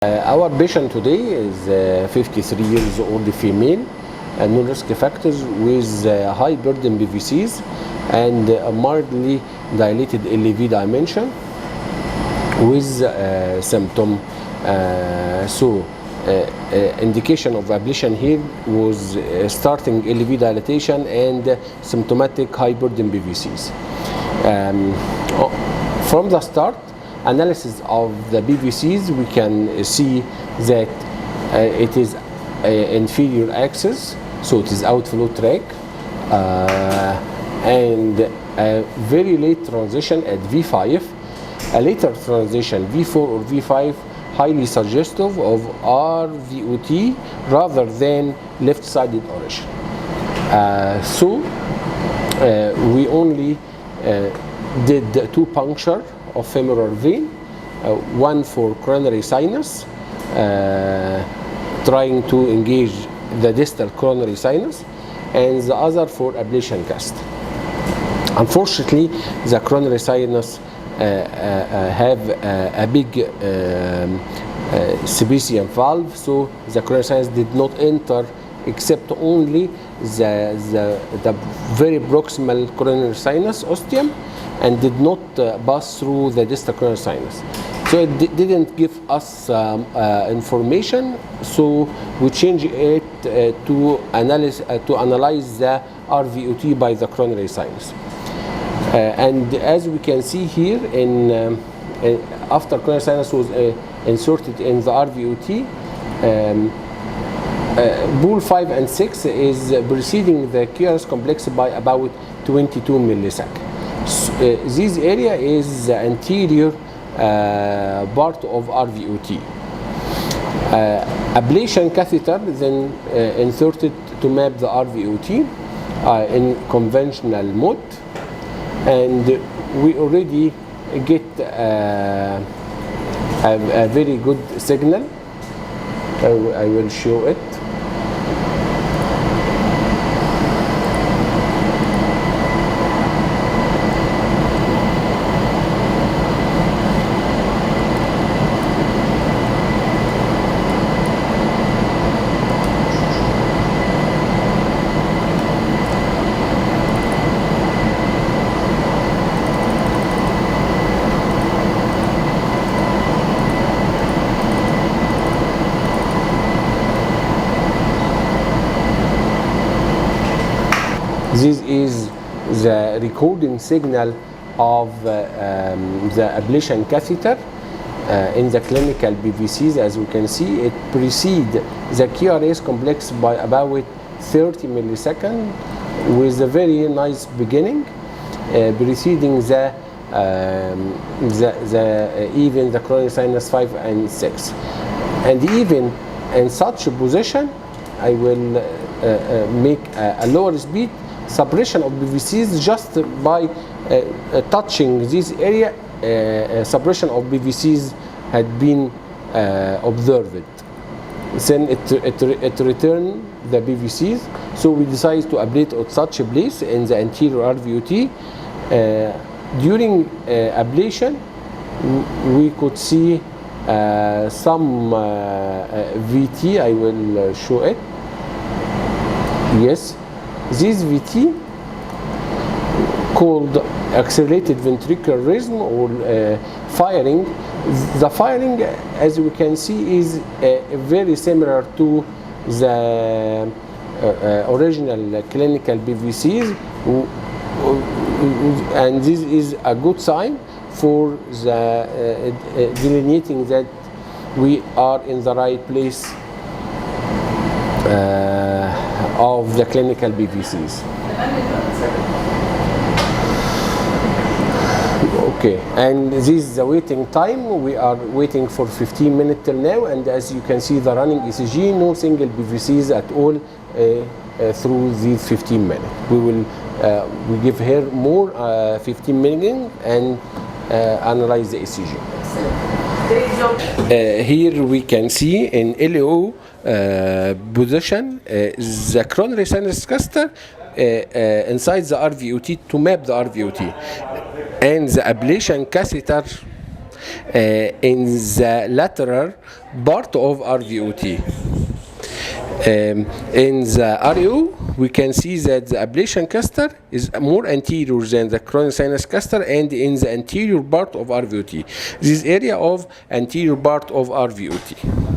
Our patient today is 53 years old female, no risk factors with high burden PVCs and mildly dilated LV dimension with symptom. Indication of ablation here was starting LV dilatation and symptomatic high burden PVCs. From the start, analysis of the PVCs, we can see that it is inferior axis, so it is outflow track, and a very late transition at V5, a later transition V4 or V5, highly suggestive of RVOT rather than left-sided origin. We only did two puncture of femoral vein, one for coronary sinus, trying to engage the distal coronary sinus, and the other for ablation cast. Unfortunately, the coronary sinus have a big sebaceous valve, so the coronary sinus did not enter except only the very proximal coronary sinus ostium, and did not pass through the distal coronary sinus. So it didn't give us information, so we changed it to analyze the RVOT by the coronary sinus. And as we can see here, after coronary sinus was inserted in the RVOT, pool 5 and 6 is preceding the QRS complex by about 22 milliseconds. This area is the anterior part of RVOT. Ablation catheter then inserted to map the RVOT in conventional mode, and we already get a very good signal. I will show it. This is the recording signal of the ablation catheter in the clinical PVCs. As we can see, it precedes the QRS complex by about 30 milliseconds with a very nice beginning, preceding even the coronary sinus 5 and 6. And even in such a position, I will make a lower speed suppression of PVCs just by touching this area. Suppression of PVCs had been observed. Then it returned the PVCs, so we decided to ablate at such a place in the anterior RVOT. During ablation, we could see some VT. I will show it. Yes. This VT, called accelerated ventricular rhythm or firing, the firing, as we can see, is very similar to the original clinical PVCs, and this is a good sign for the delineating that we are in the right place of the clinical PVCs. Okay, and this is the waiting time. We are waiting for 15 minutes till now, and as you can see the running ECG, no single PVCs at all through these 15 minutes. We give her more 15 minutes and analyze the ECG. Here we can see in LO position the coronary sinus catheter inside the RVOT to map the RVOT, and the ablation catheter in the lateral part of RVOT. In the REO, we can see that the ablation caster is more anterior than the chronic sinus caster and in the anterior part of RVOT. This area of anterior part of RVOT.